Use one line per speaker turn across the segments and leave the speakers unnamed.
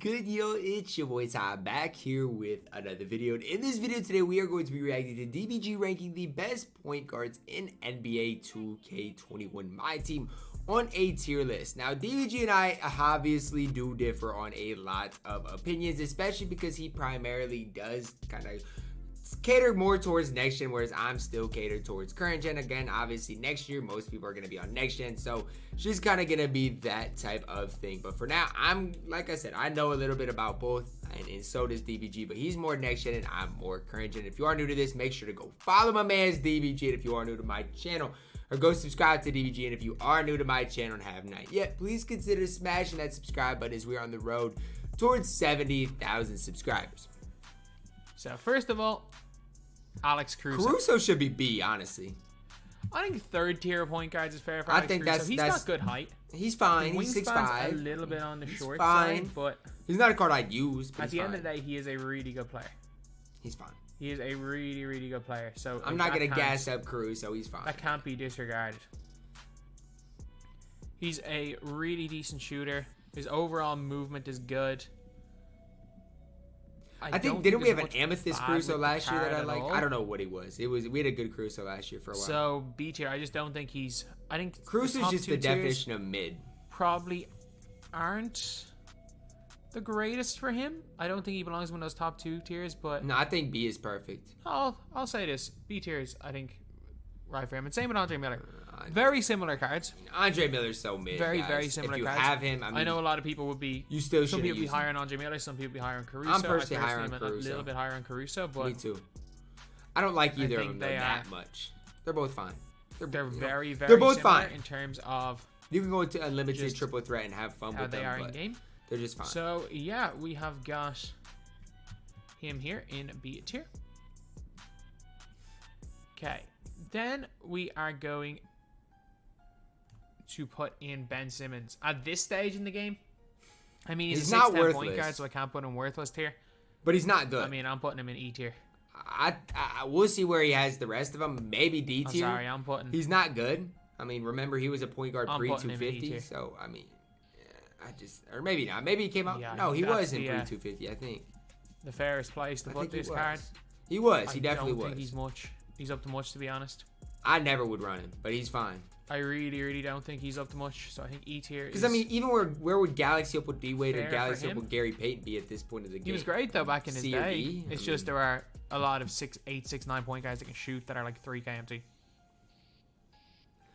good, yo? It's your boy Ty back here with another video. And in this video today, we are going to be reacting to DBG ranking the best point guards in NBA 2K21 MyTEAM on a tier list. Now, DBG and I obviously do differ on a lot of opinions, especially because he primarily does kind of cater more towards next gen, whereas I'm still catered towards current gen. Again, obviously next year most people are going to be on next gen, so it's just kind of going to be that type of thing. But for now, I'm, like I said, I know a little bit about both, and so does DBG, but he's more next gen and I'm more current gen. If you are new to this, make sure to go follow my man's DBG, and if you are new to my channel, or go subscribe to DBG. And if you are new to my channel and have not yet, please consider smashing that subscribe button as we're on the road towards 70,000 subscribers.
So first of all, Alex Caruso.
Caruso should be B, honestly.
I think third tier point guards is fair for Alex Caruso. He's got good height.
He's fine. He's 6'5".
A little bit on the short
fine.
side, but
he's not a card I'd use. But
at the end of the day, he is a really good player.
He's fine.
He is a really, really good player. So
I'm not gonna gas up Caruso. He's fine.
That can't be disregarded. He's a really decent shooter. His overall movement is good.
I think didn't we have an Amethyst Caruso last year that I liked? I don't know what he was. We had a good Caruso last year for a while.
So B tier, I just don't think he's. I think
Caruso's just the definition of mid.
Probably aren't the greatest for him. I don't think he belongs in one of those top two tiers, but
no, I think B is perfect.
I'll say this: B tier is, I think, right for him. And same with Andre Miller. Very similar cards.
Andre Miller's so mid.
Very similar
if you
cards.
Have him,
I know a lot of people would be.
You still
some people
use
be higher on Andre Miller. Some people be higher on Caruso.
I'm personally higher on Caruso.
A little bit higher on Caruso, but
me too. I don't like either of them that much. They're both fine.
They're very
they're both fine
in terms of.
You can go into unlimited triple threat and have fun
how
with them.
They are in game.
They're just fine.
So yeah, we have got him here in B tier. Okay, then we are going to put in Ben Simmons at this stage in the game. I mean, he's a
not
6'10"
worthless
point guard, so I can't put him worthless tier.
But he's not good.
I mean, I'm putting him in E tier.
We'll see where he has the rest of them. Maybe D tier.
I'm sorry, I'm putting.
He's not good. I mean, remember he was a point guard pre 250.
E
so I mean, or maybe not. Maybe he came out.
Yeah,
no, he was in pre 250. I think
the fairest place to put this card.
He was. He definitely was.
I don't think he's up to much, to be honest.
I never would run him, but he's fine.
I really don't think he's up to much, so I think E tier.
Because I mean, even where would Galaxy up with D Wade or Galaxy up with Gary Payton be at this point of the game?
He was great though back in his day. It's just there are a lot of 6'8", 6'9" point guys that can shoot that are like 3 KMT.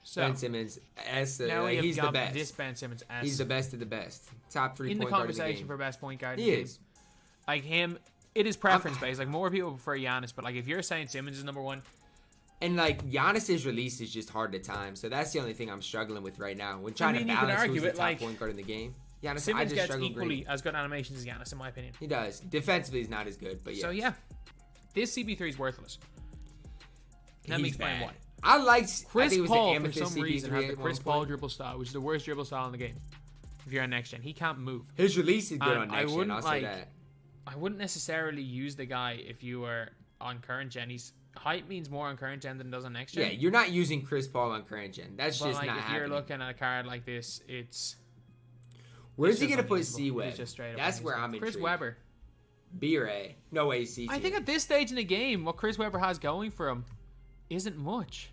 So
Ben Simmons, he's the best.
This Ben Simmons,
he's the best of the best. Top 3
in
point
the
guard
conversation
in the game.
for best point guard.
He is
like him. It is preference based. Like more people prefer Giannis, but like if you're saying Simmons is number 1.
And like Giannis's release is just hard to time, so that's the only thing I'm struggling with right now when trying to balance who's the top point guard in the game. Giannis,
Simmons gets equally as good animations as Giannis, in my opinion.
He does. Defensively, he's not as good, but yeah.
So yeah, this CB3 is worthless. Let me explain why.
I liked
Chris Paul for some reason has the Chris Paul dribble style, which is the worst dribble style in the game. If you're on next gen, he can't move.
His release is good on next gen. I'll say that.
I wouldn't necessarily use the guy if you were on current gen. Height means more on current gen than it does on next gen.
Yeah, you're not using Chris Paul on current gen. That's just not happening. If you're
looking at a card like this, it's...
Where's he going to put C-Web?
That's
where I'm intrigued.
Chris Webber.
B or A? No way, C.
I think at this stage in the game, what Chris Webber has going for him isn't much.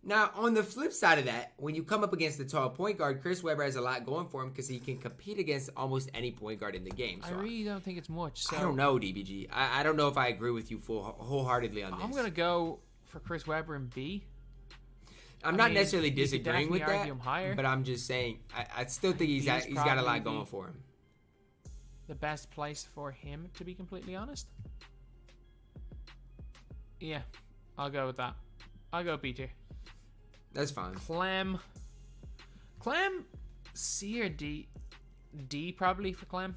Now, on the flip side of that, when you come up against the tall point guard, Chris Webber has a lot going for him because he can compete against almost any point guard in the game. So
I really don't think it's much. So
I don't know, DBG. I don't know if I agree with you wholeheartedly on this.
I'm going to go for Chris Webber in B.
I'm not necessarily disagreeing with that, but I'm just saying I still think he's got a lot going for him.
The best place for him, to be completely honest. Yeah, I'll go with that. I'll go B tier.
That's fine.
Clem, C or D? D probably for Clem.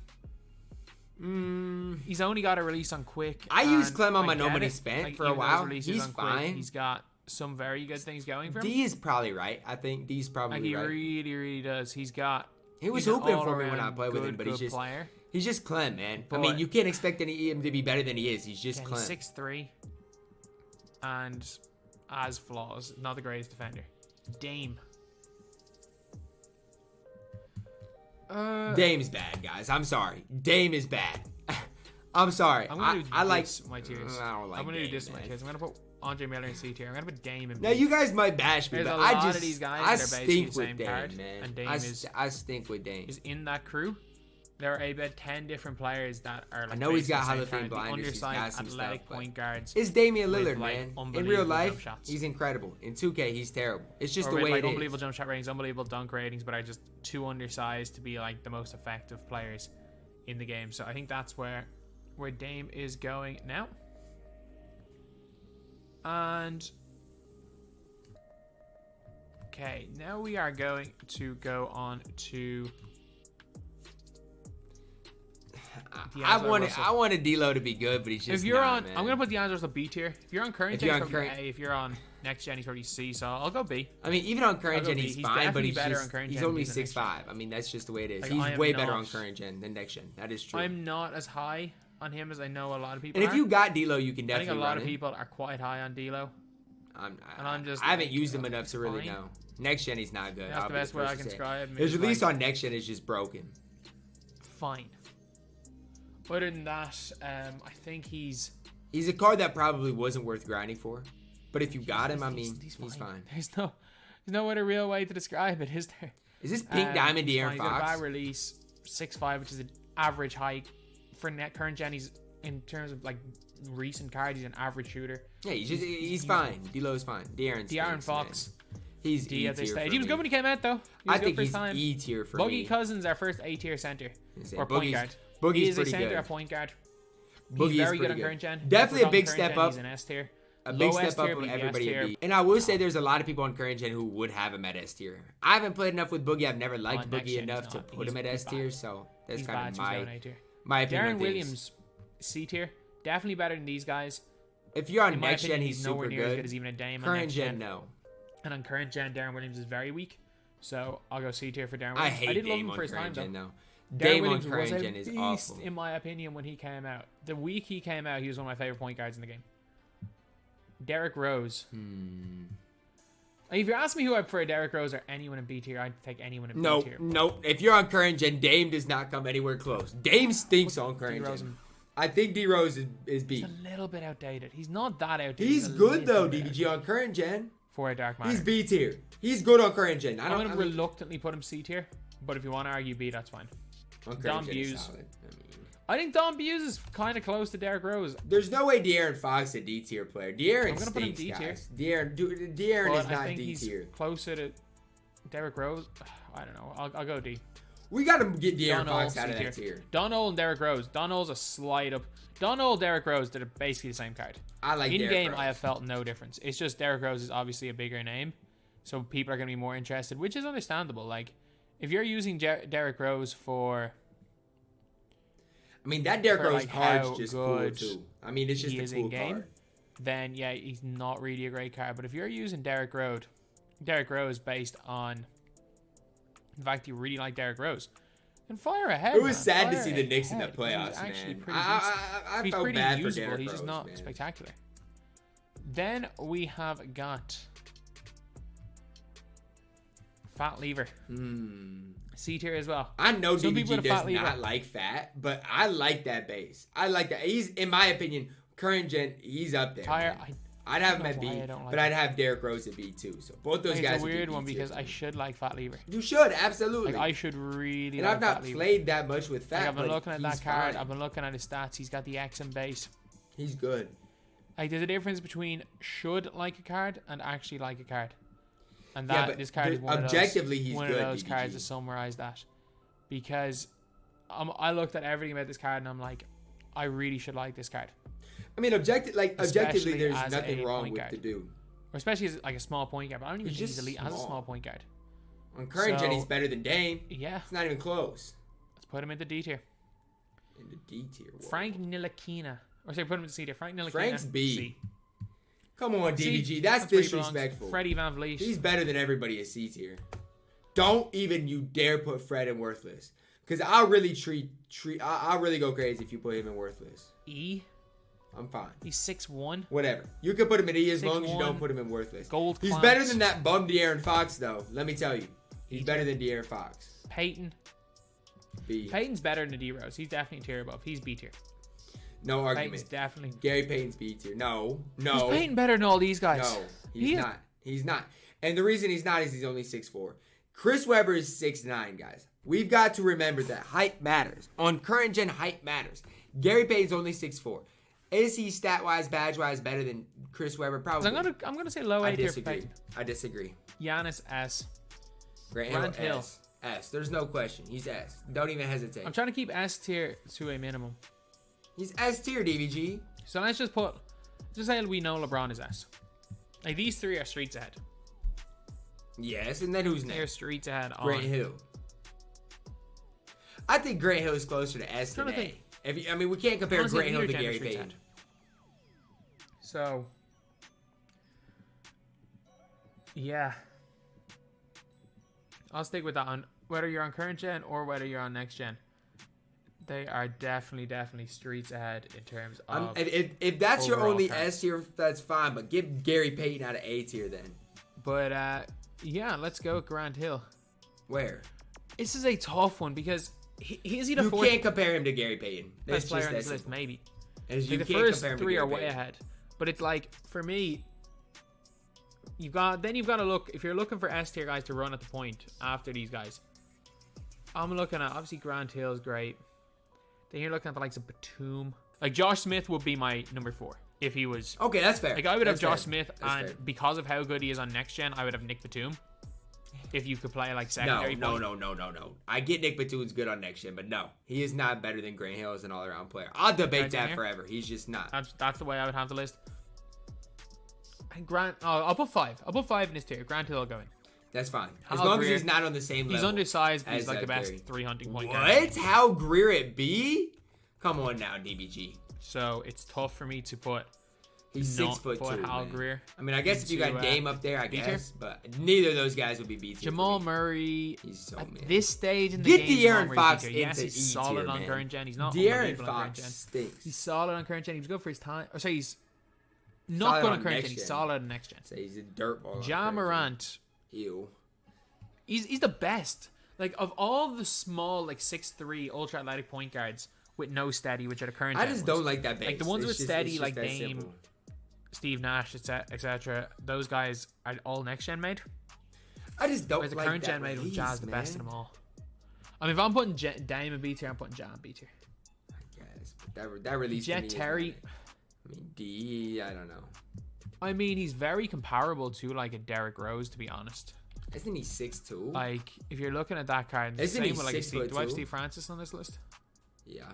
He's only got a release on quick.
I used Clem on my nobody spent for a while. He's fine.
He's got some very good things going for him.
D is probably right. I think D's probably right.
He really does. He
was hooping for me when I played with him, but he's just Clem, man. I mean, you can't expect him to be better than he is. He's just Clem.
He's 6'3", and has flaws. Not the greatest defender. Dame.
Dame's bad, guys. I'm sorry. Dame is bad. I'm sorry. I like
my tiers.
I don't like
I'm gonna
Dame,
do this in my
man.
tiers. I'm gonna put Andre Miller in C tier. I'm gonna put Dame in B.
Now you guys might bash me,
There's
but
a lot
I just
of these guys
I
that are basically
stink
the
with
same
Dame,
card,
man.
and Dame
I stink with Dame.
is in that crew. There are about 10 different players that are. Like,
I know he's got
basically
Hall of
the same
Fame
card. The
blinders. He's got
undersized
some
athletic
stuff, but
point guards.
it's Damian Lillard,
with, like,
man. In
unbelievable
real
jump
life,
shots.
he's incredible. In 2K, he's terrible. It's just
Or
the
with,
way
like,
it
unbelievable
is.
jump shot ratings, unbelievable dunk ratings, but are just too undersized to be like the most effective players in the game. So I think that's where Dame is going now. And okay, now we are going to go on to
I wanted D'Lo to be good, but he's just
if you're
not,
on,
man.
I'm gonna put D'Angelo as a B tier. If you're on current gen,
you're
he's
on
probably
current-
A. If you're on next gen, he's probably C. So I'll go B.
I mean, even on
I'll
current
go
gen,
B.
he's
He's
fine, but
definitely
he's
better
just
on current
he's
gen
only
than next gen.
6'5". I mean, that's just the way it is.
Like,
He's
I am
way better
not-
on current gen than next gen. That is true.
I'm not as high on him as I know a lot of people.
And if
are.
you got D'Lo, you can
I
definitely
think a lot
run
of
it.
people are quite high on D'Lo. I'm just
I haven't
like,
used him enough to really
fine.
know. Next gen, he's not good.
That's
I'll
the
be
best way I
first
can
to say.
describe him.
His
He's
release
like,
on next gen is just broken.
fine. Other than that, I think he's
He's a card that probably wasn't worth grinding for. But if you got him, I mean, he's fine.
There's no other real way to describe it, is there?
Is this Pink Diamond
he's
De'Aaron
fine. He's got a bad
Fox?
release, 6'5", which is an average height for current gen. He's in terms of like recent cards, he's an average shooter.
Yeah, he's fine. D'Lo's fine.
De'Aaron Fox.
Man. He's
D
E
at this
tier
stage.
for
He was
me.
good when he came out, though.
I think
for his
he's
time.
E tier for
Boogie
me.
Cousins, our first A tier center or
Boogie's-
point guard.
Boogie's
He is a
pretty
center
good.
at point guard.
Boogie's
He's very good
pretty
on current gen.
Definitely a big
Current
step
gen,
up.
He's an S tier.
A big
Low S
step up
tier,
from
but the
everybody
S
at
tier.
B. And I will say there's a lot of people on current gen who would have him at S tier. I haven't played enough with Boogie. I've never liked
On next
Boogie
gen,
enough
he's
to
not.
put him at
He's
S tier,
bad.
so that's
He's
kind
bad,
of
so he's going A tier.
my opinion
Darren
on things.
Williams, C tier. Definitely better than these guys.
If you're on
In my
next gen,
opinion,
he's
nowhere
super
near as good
good.
as even a Dame on
Current
next
gen,
gen.
no.
And on current gen, Darren Williams is very weak. So I'll go C tier for Darren
I
Williams.
hate
did love
Dame
him
on
for his time,
current gen,
though.
though.
Darren
Dame on
Williams
current
was a
gen is
beast,
awful.
in my opinion, when he came out. The week he came out, he was one of my favorite point guards in the game. Derrick Rose. If you're asking me who I prefer, Derrick Rose or anyone in B tier, I'd take anyone in B tier.
Nope. If you're on current gen, Dame does not come anywhere close. Dame stinks on current
D-Rose
gen. I think D Rose is B.
He's a little bit outdated. He's not that outdated.
He's
a
good though,
little bit
DBG on current gen.
for a dark matter.
He's B tier. He's good on current gen.
I'm gonna reluctantly put him C tier, but if you want to argue B, that's fine.
on current
Dom
gen is
Hughes.
solid.
I think Dom Hughes is kind of close to Derrick Rose.
There's no way De'Aaron Fox is a D tier player. De'Aaron
I'm gonna put him
stinks,
D tier.
guys. De'Aaron
But
is
I
not
think
D
he's
tier.
closer to Derrick Rose. I don't know. I'll go D.
We gotta get De'Aaron
Donald,
Fox out of
C
that tier.
Donald and Derrick Rose. Donald's a slide up. Donald, Derrick Rose did basically the same card.
I like
In
Derrick
game,
Rose.
I have felt no difference. It's just Derrick Rose is obviously a bigger name, so people are going to be more interested, which is understandable. Like, if you're using Derrick Rose for,
I mean, that Derrick Rose
like,
card's
how
just cool
good
too. I mean, it's just
he
a
is
cool
in game,
card.
then yeah, he's not really a great card. But if you're using Derrick Rose based on the fact you really like Derrick Rose, then fire ahead.
It was
man.
sad to
Fire
see the Knicks in the
ahead.
playoffs,
He's actually
man.
pretty
I
He's
felt
pretty
bad for
usable.
Derrick
He's
Rose,
just not
man.
spectacular. Then we have got Fat Lever. C tier as well.
I know
Some people
DBG
with a fat
does
lever.
not like fat, but I like that base. I like that. He's, in my opinion, current gen, he's up there.
Tire,
man. I'd have him
don't
at
know
B,
why I don't like
but I'd have Derrick Rose at B too. So both those guys
it's a
would be
weird
B
one
tier
because
for
I
me.
should like Fat Lever.
You should, absolutely.
Like, I should really
and
like
I've not
Fat Lever.
played that much with fat,
Like, I've been
but
looking at
he's
that card.
fine.
I've been looking at his stats. He's got the X and base.
He's good.
Like, there's a difference between should like a card and actually like a card. And
Yeah,
that
but
this card is one
objectively,
of those,
he's
one
good,
of those
DBG.
cards to summarize that. Because I looked at everything about this card and I'm like, I really should like this card.
I mean, objectively,
Especially
there's
as
nothing
a
wrong
point
with
guard.
the dude.
Or especially as like a small point guard. But I don't even
He's
think he's
just
elite as a
small.
small point guard.
On current gen,
So-
he's better than Dame.
Yeah,
It's not even close.
let's put him into D tier.
In the D tier. Whoa.
Frank Ntilikina. Or sorry, put him into C tier. Frank Ntilikina.
Frank's B.
C.
Come on, DBG.
C.
That's
where he belongs.
disrespectful.
Freddie Van Vliet.
He's better than everybody at C tier. Don't even you dare put Fred in worthless. Because I'll really I'll really go crazy if you put him in worthless.
E.
I'm fine.
He's 6'1".
Whatever. You can put him in E as long as you
6'1",
don't put him in worthless.
Gold
He's
clamps.
better than that bum De'Aaron Fox, though. Let me tell you. He's better than De'Aaron Fox.
Peyton.
B.
Payton's better than D Rose. He's definitely a tier above. He's B tier.
No argument.
Payton's definitely.
Gary Payton's B tier. No.
Is Payton better than all these guys?
No, he's not. He's not. And the reason he's not is he's only 6'4". Chris Webber is 6'9", guys. We've got to remember that height matters. On current gen, height matters. Gary Payton's only 6'4". Is he stat-wise, badge-wise better than Chris Webber? Probably.
So I'm gonna say low A tier for Payton.
I disagree.
Giannis S.
Grant Hill S. There's no question. He's S. Don't even hesitate.
I'm trying to keep S tier to a minimum.
He's S tier, DBG.
So let's just say we know LeBron is S. Like these three are streets ahead.
Yes, and then who's next?
They're streets ahead.
Grant Hill. I think Grant Hill is closer to S than A. We can't compare Grant Hill to Gary Payton.
So, yeah. I'll stick with that on whether you're on current gen or whether you're on next gen. They are definitely streets ahead in terms of.
If that's your only
cards.
S tier, that's fine. But give Gary Payton out of A tier then.
But yeah, let's go with Grant Hill.
Where?
This is a tough one because is he the fourth?
You can't compare him to Gary Payton.
Best player on this list, maybe.
You
the
can't
first
compare him to
three
Gary
are way
Payton.
ahead. But it's like for me, you've got to look if you're looking for S tier guys to run at the point after these guys. I'm looking at obviously Grant Hill is great. Then you're looking at the likes of Batum. Like Josh Smith would be my number 4 if he was.
Okay, that's fair.
Like I would have
Josh
Smith, and because of how good he is on next gen, I would have Nick Batum. If you could play like secondary.
No. I get Nick Batum's good on next gen, but no, he is not better than Grant Hill as an all-around player. I'll debate that forever. He's just not.
That's the way I would have the list. And I'll put 5. I'll put 5 in his tier. Grant Hill will go in.
That's fine. As long as he's not on the same level.
He's undersized, but he's like the best
Curry.
3 hunting point
What?
guard.
How Greer it be? Come on now, DBG.
So it's tough for me to put.
He's 6'2".
Hal Greer.
I mean, I guess if you got Dame up there, I guess, but neither of those guys would be B tier.
Jamal Murray.
He's so
at
mid.
this stage in the game.
Get De'Aaron Fox into
yes, he's
E
solid
tier,
on
man.
current gen. He's not.
De'Aaron
Fox
Fox stinks.
He's solid on current gen. He was good for his time. Or sorry, he's
Solid
not good
on
on current
next
gen. He's
gen.
solid on next gen.
So he's a dirtball.
Ja Morant.
Ew.
He's the best. Like of all the small like 6'3" ultra athletic point guards with no steady, which are the current.
I just don't like that base.
Like the ones with steady, like
that
Dame,
simple.
Steve Nash, etc. Those guys are all next gen made.
I just don't
Whereas the
like
current
that
gen made with
release,
Ja's the best of
man.
them all. I mean, if I'm putting Dame in B tier, I'm putting Ja in B tier.
I guess, but that release.
Jet Terry.
I mean, D. I don't know.
I mean, he's very comparable to like a Derrick Rose, to be honest.
Isn't he 6'2"?
Like, if you're looking at that card, the
Isn't
same
he
with like a
6'2"?
Steve. Do I have Steve Francis on this list?
Yeah.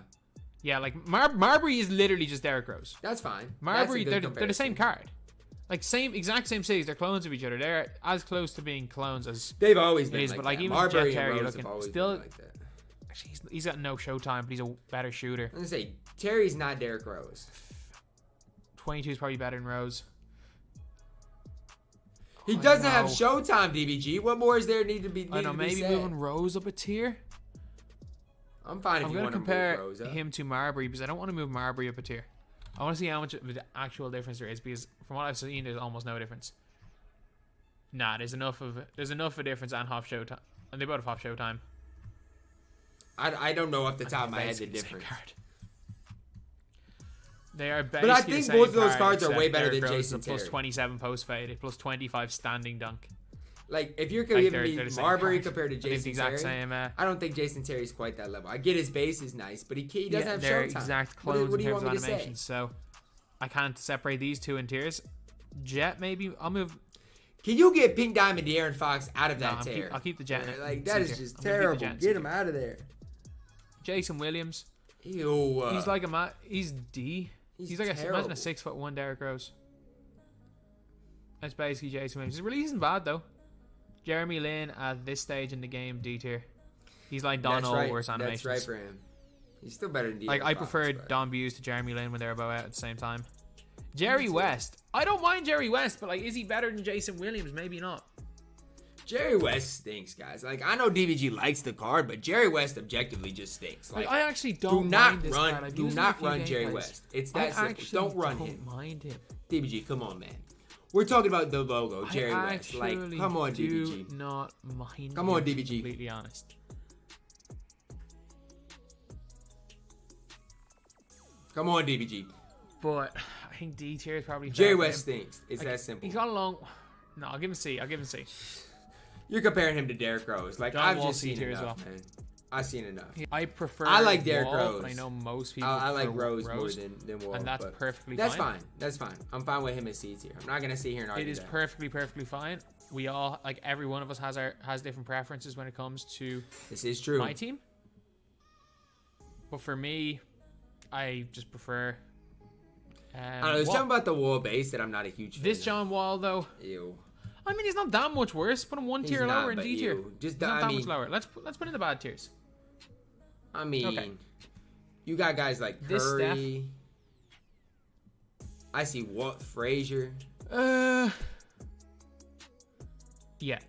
Yeah, like Marbury is literally just Derrick Rose.
That's fine.
Marbury,
That's a
they're
good
the same card. Like exact same cities. They're clones of each other. They're as close to being clones as
They've always been
is,
like
but like
that.
even
Marbury
Jet Terry,
and
you're
Rose
looking
have always
still.
been like that.
Actually, he's got no showtime, but he's a better shooter.
I'm gonna say Terry's not Derrick Rose.
22 is probably better than Rose.
He doesn't have showtime, DBG. What more is there need to be?
I know, maybe moving Rose up a tier.
I'm fine if
I'm
you
going
want
to
to
compare
move Rose up.
him to Marbury because I don't want to move Marbury up a tier. I want to see how much of the actual difference there is because from what I've seen, there's almost no difference. Nah, there's enough of a difference and half showtime, and they both have half showtime.
I don't know off the top of my head the difference.
They are basically
But I think both of those cards are way better than Jason Terry.
Plus 27 post fade, plus 25 standing dunk.
Like, if you're
Like,
giving me
they're the same
Marbury
card.
compared to
I think
Jason
the exact
Terry,
same.
I don't think Jason Terry's quite that level. I get his base is nice, but he doesn't have
they're
showtime.
Exact clones
what do
in
you
terms
want
of
me to say?
animations, so I can't separate these two in tiers. Jet, maybe I'll move.
Can you get Pink Diamond De'Aaron Fox out of that tier?
I'll keep the Jet.
Like, that is just terrible. Get him out of there.
Jason Williams.
Ew.
He's like he's D. He's like
terrible.
imagine a 6'1" Derrick Rose. That's basically Jason Williams. His release isn't bad though. Jeremy Lin at this stage in the game, D tier. He's like Don worse animations.
That's right for him. He's still better than De'Aaron
Like I
Fox,
preferred
but...
Don Buse to Jeremy Lin when they were both out at the same time. Jerry West. I don't mind Jerry West, but like, is he better than Jason Williams? Maybe not.
Jerry West stinks, guys. Like, I know DBG likes the card, but Jerry West objectively just stinks. Like,
I actually don't
do not
mind this
run.
card.
Do not run Jerry West. It's that simple. Don't run him.
Mind him.
DBG, come on, man. We're talking about the logo, Jerry West. Like, come on, DBG.
Do not mind.
Come on,
him,
DBG.
Completely honest.
Come on, DBG.
But I think D tier is probably
Jerry
fair for
West
him.
stinks. It's that simple.
He's got a long. No, I'll give him C.
You're comparing him to Derrick Rose. Like,
John
I've
Wall
just seen
C-tier as
enough,
well.
man. I've seen enough.
I prefer.
I like Derrick
Wall,
Rose.
But I know most people.
I like
prefer
Rose more than Wall.
and that's perfectly
that's
fine.
fine. That's fine. I'm fine with him as C tier. I'm not gonna sit here and argue
It is
that.
perfectly fine. We all like every one of us has different preferences when it comes to
This is true.
my team. But for me, I just prefer.
I don't know. There's something about the Wall base that I'm not a huge fan
This
of.
John Wall though.
Ew.
I mean, he's not that much worse. Put him one
He's
tier
not,
lower in
but
D tier.
ew. Just
He's not
I
that
mean,
much lower. Let's put in the bad tiers.
I mean,
Okay.
you got guys like
This
Curry. I see Walt Frazier.
Yeah.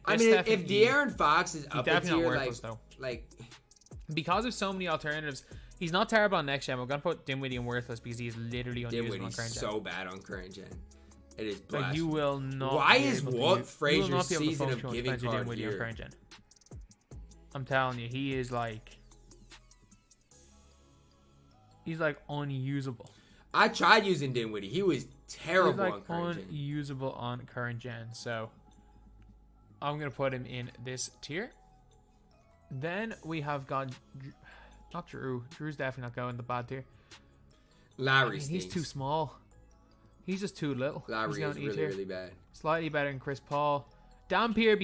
I
this
mean, if
definitely-
De'Aaron Fox is
he's
up a
definitely
tier,
not worthless though.
like
Because of so many alternatives, he's not terrible on next gen. We're gonna put Dinwiddie in worthless because he is literally unusable on
Dinwiddie's
current gen.
so bad on current gen. It is
Like
blasphemy.
you will not.
Why
be
is
able to
Walt
use- you will
Frazier's
not be able to
season of
function with
giving
Spencer
card
Dinwiddie on
here?
current gen. I'm telling you, he is like. He's like unusable.
I tried using Dinwiddie. He was
He's
terrible
like
on current gen.
unusable on current gen. So I'm gonna put him in this tier. Then we have got not Drew. Drew's definitely not going in the bad tier.
Lowry
He's
stinks.
too small. He's just too little.
Lowry
He's going
is
E
really,
tier.
really bad.
Slightly better than Chris Paul. Dampier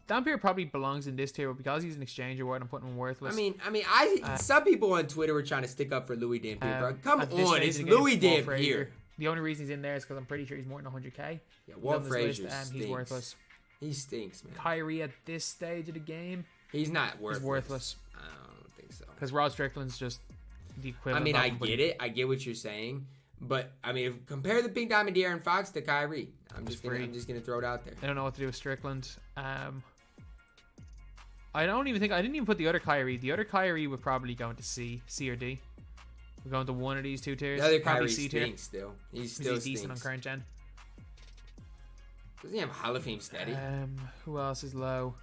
Dampier probably belongs in this tier, but because he's an exchange award, I'm putting him worthless.
Some people on Twitter were trying to stick up for Louis Dampier, bro. Come
at this
on,
stage
it's
of the game,
Louis
Walt
Dampier.
Frazier. The only reason he's in there is because I'm pretty sure he's more than 100k.
Yeah,
He's
Walt
on this
Frazier
list,
stinks.
he's worthless.
He stinks, man.
Kyrie at this stage of the game,
He's not worthless.
he's worthless
I don't think so.
because Rod Strickland's just the
I
equivalent.
mean,
of
I
him, but
get it. I get what you're saying. But, I mean, compare the Pink Diamond De'Aaron Fox to Kyrie. I'm just gonna throw it out there.
I don't know what to do with Strickland. I didn't even put the other Kyrie. The other Kyrie would probably go into C or D. We're going to one of these two tiers.
The other
Probably
Kyrie
C tier.
stinks still. He's
Because
still
he's decent on
stinks.
current gen.
Doesn't he have Hall of Fame steady?
Who else is low?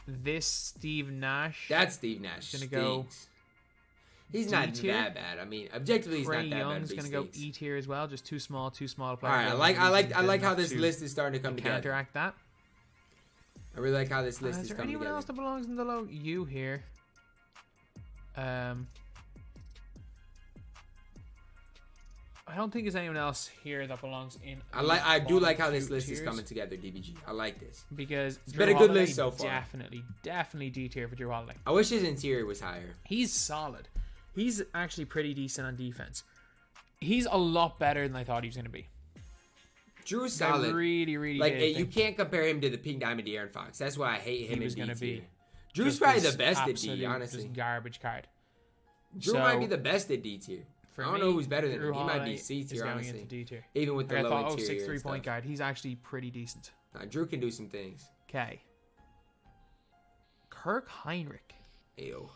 This Steve Nash.
That's Steve Nash.
Gonna go
He's
D
not
tier.
that bad. I mean, objectively, he's
Trey
not that bad.
Young's
But
gonna
he
go
stinks.
E tier as well. Just too small to play.
All right, I like how this list is starting to come together.
Counteract that.
I really like how this list
Is
is
there
coming
anyone
together.
else that belongs in the low? You here? I don't think there's anyone else here that belongs in.
I do like how this
two
list is
tiers,
coming together, DBG. I like this.
because
It's
Drew
been a good
Holiday,
list so far.
Definitely D tier for Drew Holiday.
I wish his interior was higher.
He's solid. He's actually pretty decent on defense. He's a lot better than I thought he was going to be.
Drew's
I
solid.
really
Like,
did
you
think
can't compare him to the Pink Diamond De'Aaron Fox. That's why I hate him
he was
in D
going to
tier.
be.
Drew's
just
probably
this
the best at D,
absolute
honestly.
just garbage card.
Drew
So,
might be the best at D tier. I don't know who's better than
Drew
him. He might
Holiday
be C
is
tier,
going
honestly.
into D tier.
Even with the
I
low
thought,
interior
6'3"
and
point
stuff.
guard. He's actually pretty decent.
Nah, Drew can do some things.
Okay. Kirk Heinrich.
Ew.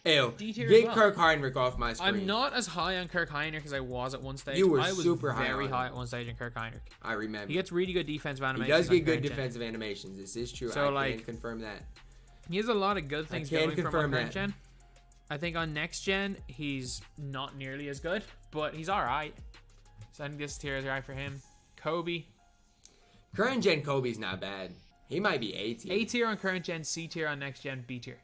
D tier as
Get
well.
Kirk Heinrich off my screen.
I'm not as high on Kirk Heinrich as I was at one stage.
You were
I was
super high
very
on
high
him.
at one stage in Kirk Heinrich.
I remember.
He gets really good defensive
He
animations.
does
on
get good
current gen.
defensive animations. This is true.
So,
I can
like,
confirm that.
He has a lot of good things
can
going from
confirm
on current
that.
gen. I think on next gen, he's not nearly as good, but he's alright. So I think this tier is right for him. Kobe.
Current gen Kobe's not bad. He might be A tier.
A tier on current gen, C tier on next gen, B tier.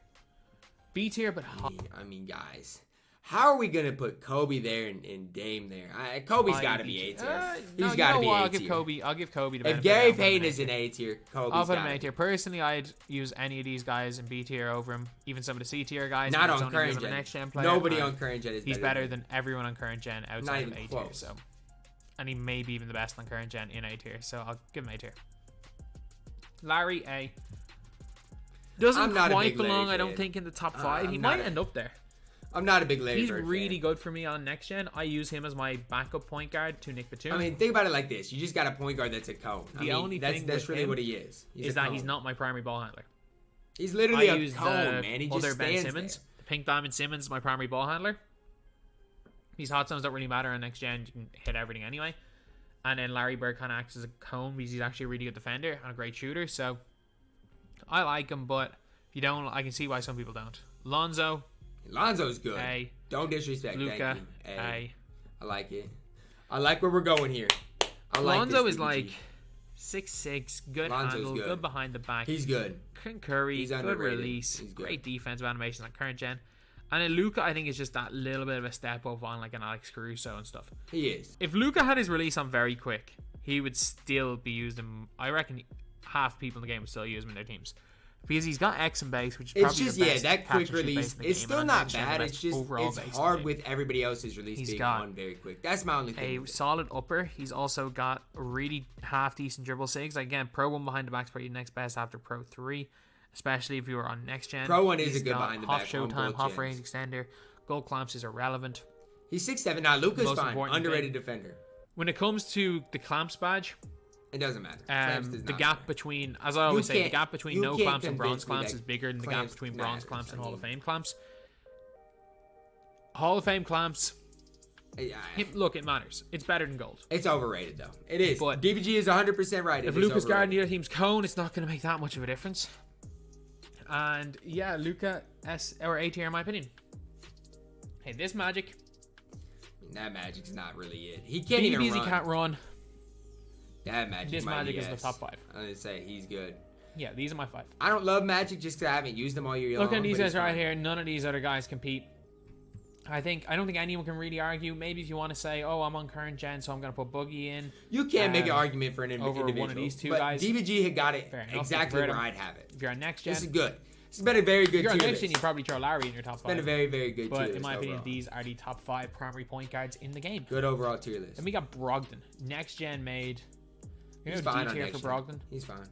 B tier, but hot.
I mean, guys. How are we going to put Kobe there and Dame there? Kobe's got to be A tier. He's got to be A
I'll
tier.
give Kobe the
If
benefit.
Gary
I'll put him
Payton
in A
is
tier.
an A tier, Kobe's
I'll put him
got
in A
to
tier. Personally, I'd use any of these guys in B tier over him. Even some of the C tier guys.
Not
but it's
on
only
current
because I'm a
gen.
next gen player.
Nobody
and
on current gen is
He's better than everyone on current gen outside of
even
A tier.
close.
So, and he may be even the best on current gen in A tier. So I'll give him A tier. Larry A. Doesn't
I'm not a
quite
big Larry
belong, I
fan.
don't think, in the top 5. He
I'm
might
not a-
end up there.
I'm not a big Larry
He's
Bird
really
fan.
good for me on next gen. I use him as my backup point guard to Nick Batum.
I mean, think about it like this. You just got a point guard that's a cone.
Only thing
that's
with
really
him
what he is. He's a
that
cone.
he's not my primary ball handler.
He's
I
literally a
use
cone,
the
man. He just
other Ben
stands
Simmons.
there.
The Pink Diamond Simmons is my primary ball handler. These hot zones don't really matter on next gen. You can hit everything anyway. And then Larry Bird kind of acts as a cone because he's actually a really good defender and a great shooter. So I like him, but if you don't, I can see why some people don't. Lonzo,
Lonzo's good.
A.
Don't disrespect.
Luka.
Thank you.
A.
I like it. I like where we're going here. I like
Lonzo
this
is
DBG.
like 6'6", good
Lonzo's
handle,
good.
good behind the back.
He's good.
Curry,
He's
good
underrated.
release,
He's good.
great defensive animation on current gen. And then Luka, I think, is just that little bit of a step up on like an Alex Caruso and stuff.
He is.
If Luka had his release on very quick, he would still be used in. I reckon half people in the game would still use him in their teams. Because he's got X and base, which is
It's
probably
just,
the best
that
catch
quick
and shoot base
release.
in the
It's
game,
still
and
not
the
bad.
best
It's just,
overall
it's
base in the
hard
game.
with everybody else's release
He's
being
got
on very quick. That's my only thing.
A solid upper. He's also got a really half decent dribble sigs. Again, Pro 1 behind the back is probably next best after Pro 3, especially if you were on next gen.
Pro 1 is
He's
a good
got
behind the
half
back on
showtime,
both
half
gens.
range extender. Goal clamps is irrelevant.
He's 6'7". Now, Luka's
Most
fine.
important
Underrated defender.
When it comes to the clamps badge,
It doesn't matter. Clamps does
the
not
gap
matter.
between, as I always say, the gap between
you
no
can't
clamps and bronze
convince me
clamps
that
is bigger than the gap
clamps
between bronze
matters.
clamps and
I
Hall of
mean-
Fame clamps. Hall of Fame clamps, look, it matters. It's better than gold.
It's overrated, though. It is.
But
DBG is 100% right.
If Luka's guarding the other team's cone, it's not going to make that much of a difference. And yeah, Luka S or A tier in my opinion. Hey, this Magic.
That Magic's not really it. He can't even
DBZ
run.
can't run.
That Magic.
This
might
Magic
be
is the
S.
top 5.
I'm gonna say he's good.
Yeah, these are my 5.
I don't love Magic just because I haven't used them all year long.
Look at these
but
guys
it's
right
fine.
here. None of these other guys compete. I don't think anyone can really argue. Maybe if you want to say, oh, I'm on current gen, so I'm going to put Boogie in.
You can't make an argument for an
over
individual.
one of these two
but
guys.
DBG had got it
Fair enough.
exactly
Convert
where
him.
I'd have it.
If you're on next gen,
This is good. This has been a very good
if you're on
tier
next gen,
list.
you probably throw Larry in your top 5.
It's been a very, very good tier
But
list
in my opinion,
overall.
these are the top 5 primary point guards in the game.
Good overall tier list.
Then we got Brogdon. Next gen made. You
He's
know,
fine
D
on
tier
next
for
gen.
Brogdon.
He's fine.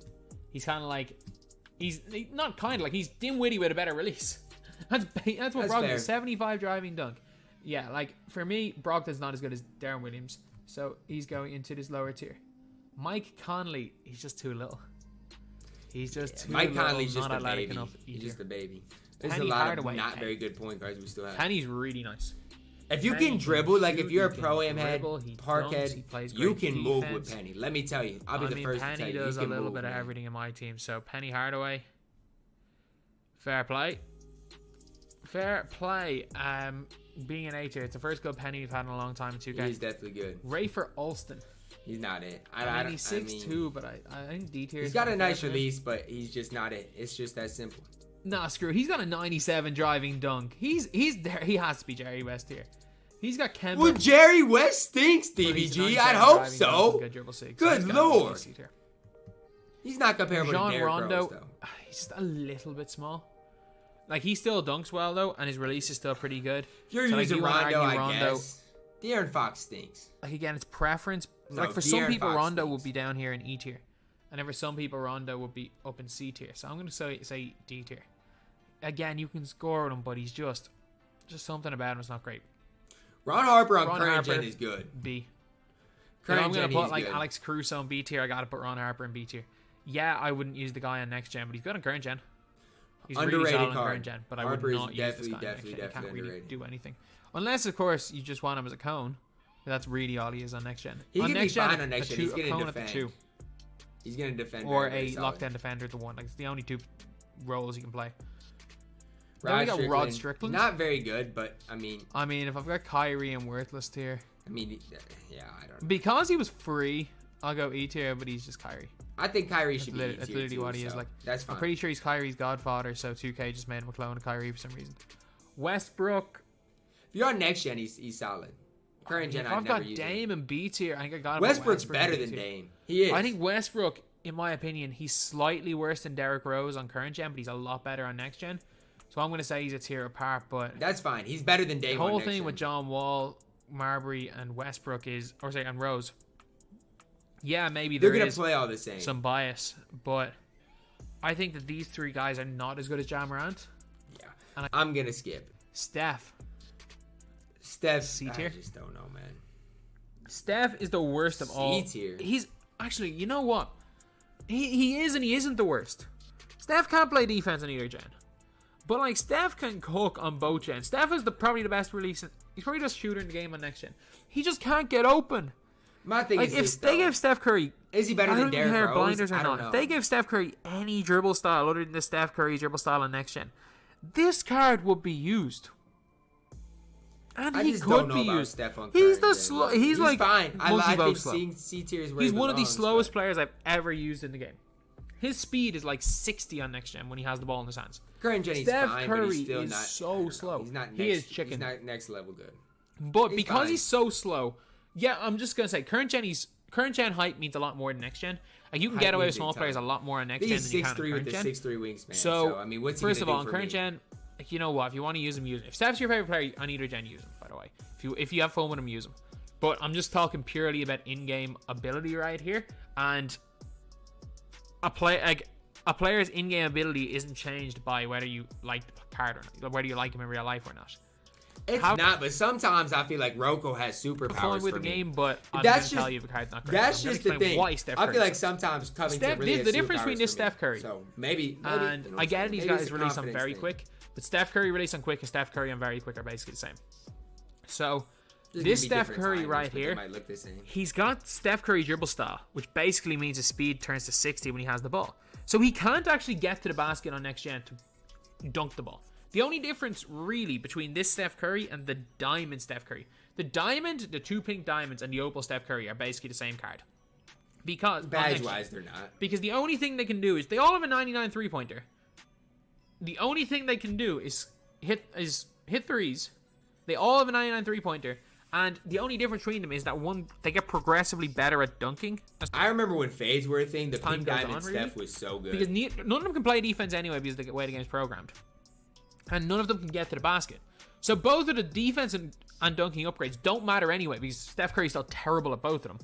He's kind of like, he's not kind of like, he's Dinwiddie with a better release. That's what
That's
Brogdon
fair.
is. 75 driving dunk. Yeah, like for me, Brogdon's not as good as Darren Williams, so he's going into this lower tier. Mike Conley, he's just too little. He's just too
Mike
little,
Conley's just
not
a
athletic
baby.
enough
He's
either.
just a baby. There's
Penny
a lot
Hardaway.
of not very good point guards we still have.
Penny's really nice.
If you
Penny
can dribble, like
shoot,
if you're a
he can
pro-am head,
dribble, he
park
dunks,
head,
he plays
you
great
can move
defense.
with Penny. Let me tell you. I'll be the first to tell
Penny
you.
does
he
a
can
little
move,
bit of
man.
everything in my team. So Penny Hardaway, fair play. Fair play. Being an A tier, it's the first good Penny we've had in a long time in 2K.
He's definitely good.
Rafer Alston.
He's not it.
I mean, he's 6'2", but I think D tier.
He's got a nice release, but he's just not it. It's just that simple.
Nah, screw. He's got a 97 driving dunk. He's there. He has to be Jerry West here. He's got Kemba.
Well, Jerry West stinks,
but he's
DBG.
97
I'd hope
driving dunk
so.
and good dribble sig,
Good
he's gotta be
lord.
C tier.
He's not comparable to
Jean
Derrick
Rondo,
Rose, though.
he's just a little bit small. Like, he still dunks well, though, and his release is still pretty good.
If you're
So, like,
using
you wanna
Rondo,
argue
I guess. De'Aaron Fox stinks.
Like, again, it's preference.
No,
Like, for some
De'Aaron
people,
Fox
Rondo
stinks.
would be down here in E tier. And then for some people, Rondo would be up in C tier. So I'm going to say D tier. Again, you can score with him, but he's just something about him is not great.
Ron Harper on
Ron
current
Harper,
gen is good.
B. If
Current
I'm going
gen,
to put,
he's
like,
good.
Alex Caruso in B tier, I got to put Ron Harper in B tier. Yeah, I wouldn't use the guy on next gen, but he's good on current gen. He's
Underrated
really solid on
card.
current gen, but
Harper
I would
is
not use this guy on
definitely
next gen. He can't really
underrated.
do anything. Unless, of course, you just want him as a cone. That's really all he is on next gen.
He
on
can be
next gen,
fine on next gen. He's
a
gonna
cone at the
defend.
2.
He's going to defend.
Or
very, very
a
solid.
lockdown defender at the 1. Like, it's the only 2 roles he can play. Then
Rod
we got
Strickland,
Rod Strickland.
Not very good, but I mean,
if I've got Kyrie and Worthless tier,
yeah, I don't know.
because he was free, I'll go E tier, but he's just Kyrie.
I think Kyrie should be
That's literally what he is. Like,
that's fine.
I'm pretty sure he's Kyrie's godfather, so 2K just made him a clone of Kyrie for some reason. Westbrook.
If you're on next gen, he's solid. Current gen,
If
I've
I've
never
got
used
Dame and B tier, I think I got him.
Westbrook's
Westbrook
better
in B
than
tier.
Dame. He is.
I think Westbrook, in my opinion, he's slightly worse than Derrick Rose on current gen, but he's a lot better on next gen. So I'm going to say he's a tier apart, but
that's fine. He's better than Dame.
the whole
on next
thing
gen.
with John Wall, Marbury, and Westbrook is, and Rose. Yeah, maybe
they're
there
gonna
is
play all the same.
some bias, but I think that these 3 guys are not as good as Ja Morant.
Yeah,
And
I'm gonna skip
Steph.
Steph.
C
I
tier?
just don't know, man.
Steph is the worst of all.
C tier.
He's actually, you know what? He is and he isn't the worst. Steph can't play defense on either gen. But, like, Steph can cook on both gens. Steph is probably the best release. He's probably the best shooter in the game on next gen. He just can't get open.
My thing
Like,
is
if
this,
they
though.
give Steph Curry...
Is he better
I
than
don't
Derrick
care
Rose?
blinders or
I don't
not.
know.
If they give Steph Curry any dribble style other than the Steph Curry dribble style on next gen, this card would be used And
I
he
just
could
don't know
be
about
used.
Steph on
He's
current
the
gen.
slow. He's like
fine. I think
slow.
C tier is where
He's
he
one of the
belongs,
slowest
but
players I've ever used in the game. His speed is like 60 on next gen when he has the ball in his hands.
Current gen, he's
Steph
fine,
Curry
but he's still
is
not.
so slow.
He's not. Next,
he is chicken.
He's not next level good.
But
He's
because
fine.
he's so slow, yeah, I'm just gonna say current gen height means a lot more than next gen. Like you can
Height
get away with
means
small
big
players a
time.
lot more on next
He's
gen than you can on
6'3" with
current
the
gen.
6'3" wingspan.
So
I mean, what's he
first of
gonna
all,
do
on
for
current
me?
gen, like, you know what? If you want to use him, use him. If Steph's your favorite player on either gen, use him. By the way, if you have fun with him, use him. But I'm just talking purely about in-game ability right here, and a player's in-game ability isn't changed by whether you like the card or not, whether you like him in real life or not.
It's not, but sometimes I feel like Rocco has
Fun
superpowers
with
for
the
me.
game, but I'm
That's
gonna
just-
tell you if a card's not great.
That's
I'm gonna
just the
explain
thing.
why Steph
I
Curry
feel like
sucks.
sometimes Covington
Steph,
really has
the difference between
superpowers
this
for me.
Steph Curry
So maybe
and
you know,
I get it, these
maybe it's
guys
a
release on
confidence
very
thing.
quick, but Steph Curry release on quick and Steph Curry on very quick are basically the same. So
There's
this
gonna be
Steph
different
Curry
timers,
right
but they
here,
might look the same.
he's got Steph Curry dribble style, which basically means his speed turns to 60 when he has the ball. So he can't actually get to the basket on next gen to dunk the ball. The only difference really between this Steph Curry and the diamond Steph Curry, the diamond, the two pink diamonds, and the opal Steph Curry are basically the same card. Because
Badge wise, they're not.
Because the only thing they can do is they all have a 99 3-pointer. The only thing they can do is hit threes. They all have a 99 3-pointer. And the only difference between them is that one, they get progressively better at dunking.
I remember when fades were a thing. The
Time
pink
goes
diamond
on,
Steph
really?
was so good.
Because none of them can play defense anyway because of the way the game's programmed. And none of them can get to the basket. So both of the defense and dunking upgrades don't matter anyway because Steph Curry's still terrible at both of them.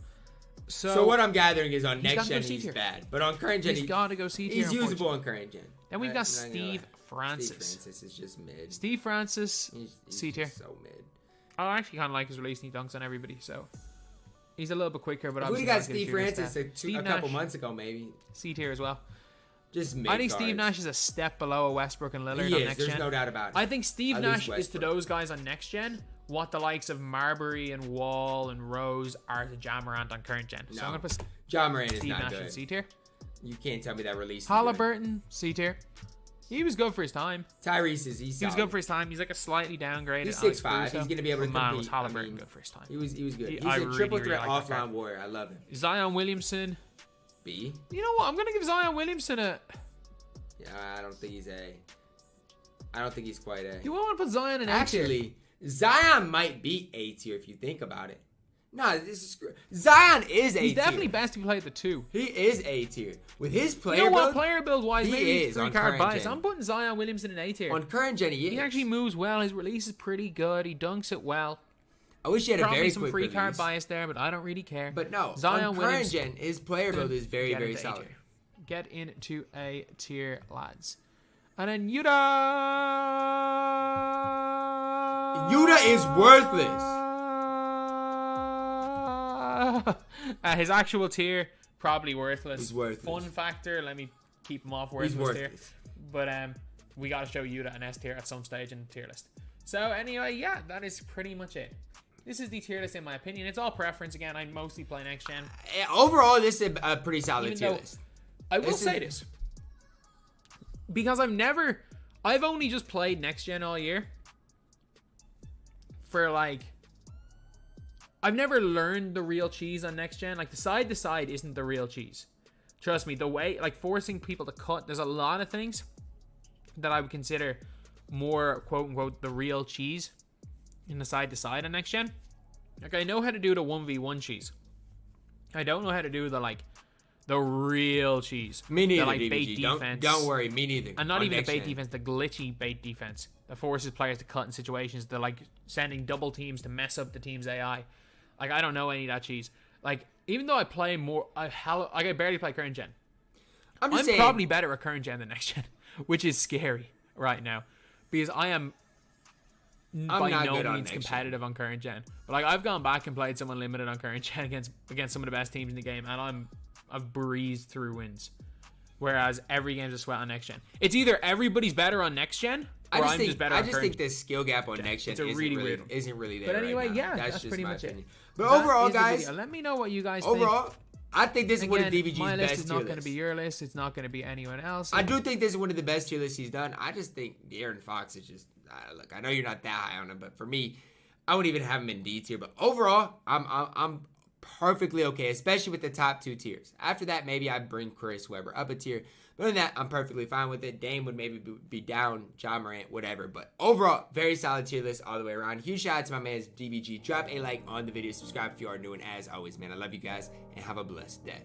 So
what I'm gathering is on next
gotta go
gen
C
he's
tier.
bad, but on current gen
he's got to go C tier.
he's usable on current gen.
Then we've
I'm
got
not gonna
Steve
lie.
Francis.
Steve Francis is just mid.
Steve Francis,
He's
C tier.
just so mid.
I actually kind of like his release and he dunks on everybody, so he's a little bit quicker. But
If we
obviously
got
not gonna
Steve
do this
Francis
stat.
a couple months ago, maybe
C tier as well.
just mid.
I think Steve
guards.
Nash is a step below a Westbrook and Lillard
He
on
is.
next
There's
gen.
no doubt about it.
I think Steve
At
Nash
least
is to
Westbrook.
those guys on next gen what the likes of Marbury and Wall and Rose are to Ja Morant on current gen. So I'm gonna put
John Moran is
Steve
not
Nash in
good.
C tier.
You can't tell me that release. is
Halliburton C tier. He was good for his time.
good. Tyrese is
He was
solid.
good for his time. He's like a slightly downgraded.
He's
Alex
6'5".
Caruso.
He's gonna be able to
But man,
compete.
was Halliburton
I mean,
good for his time.
He was good. He's
I
a
really,
triple
really
threat
like that
offline
card.
warrior. I love him.
Zion Williamson.
B.
You know what? I'm gonna give Zion Williamson a.
Yeah, I don't think he's quite A.
You want to put Zion in A tier?
Actually, Zion might be A tier if you think about it. No, this is Zion is A tier.
He's definitely best to play at the 2.
He is A tier with his player
You know what?
build.
Player build wise,
he
maybe
is
three
on
card
current
bias.
gen.
I'm putting Zion Williamson in A tier.
On current gen, he is.
He actually moves well. His release is pretty good. He dunks it well.
I wish he had a
Probably
very
some
quick
free
release.
card bias there, but I don't really care.
But no,
Zion
on current
Williamson,
gen, his player build is very,
get
very
into A
solid.
tier. Get into A tier, lads. And then Yuta.
Yuta is worthless.
His actual tier, probably worthless.
He's worthless.
Fun factor, let me keep him off
He's
worthless tier.
worthless.
But we got to show Yuta an S tier at some stage in the tier list. So anyway, yeah, that is pretty much it. This is the tier list in my opinion. It's all preference again. I mostly play next gen.
Overall, this is a pretty solid
Even
tier
though-
list.
I will say this. Because I've only just played next gen all year. For like, I've never learned the real cheese on next gen. Like the side to side isn't the real cheese. Trust me, the way, like forcing people to cut, there's a lot of things that I would consider more quote unquote the real cheese in the side to side on next gen. Like I know how to do the 1v1 cheese. I don't know how to do the real cheese.
Me neither,
The, like,
DBG.
bait defense.
Don't worry, me neither.
And not
On
even the
next
bait
gen.
defense, the glitchy bait defense that forces players to cut in situations. They're like sending double teams to mess up the team's AI. Like I don't know any of that cheese. Like even though I play more, I barely play current gen.
I'm just
I'm
saying,
probably better at current gen than next gen, which is scary right now because I am by
not
no
good on
means
next
competitive on current gen. But like I've gone back and played some unlimited on current gen against some of the best teams in the game, and I've breezed through wins. Whereas every game's a sweat on next gen. It's either everybody's better on next gen, or I'm just better on current gen.
think the skill gap on next gen
It's a
isn't
really
really,
weird one.
isn't really there.
But anyway,
right now.
yeah,
that's
that's
just
pretty
my
much it.
opinion. But
That
overall,
is the
guys,
video. Let me know what you guys think.
overall, I think this is one of
Again,
DBG's
my list
best
is
tier
not going to
lists.
be your list. It's not going to be anyone else.
I do think this is one of the best tier lists he's done. I just think De'Aaron Fox is just look. I know you're not that high on him, but for me, I wouldn't even have him in D tier. But overall, I'm perfectly okay, especially with the top 2 tiers. After that, maybe I bring Chris Webber up a tier. But other than that, I'm perfectly fine with it. Dame would maybe be down, Ja Morant, whatever. But overall, very solid tier list all the way around. Huge shout out to my man DBG. Drop a like on the video. Subscribe if you are new. And as always, man, I love you guys. And have a blessed day.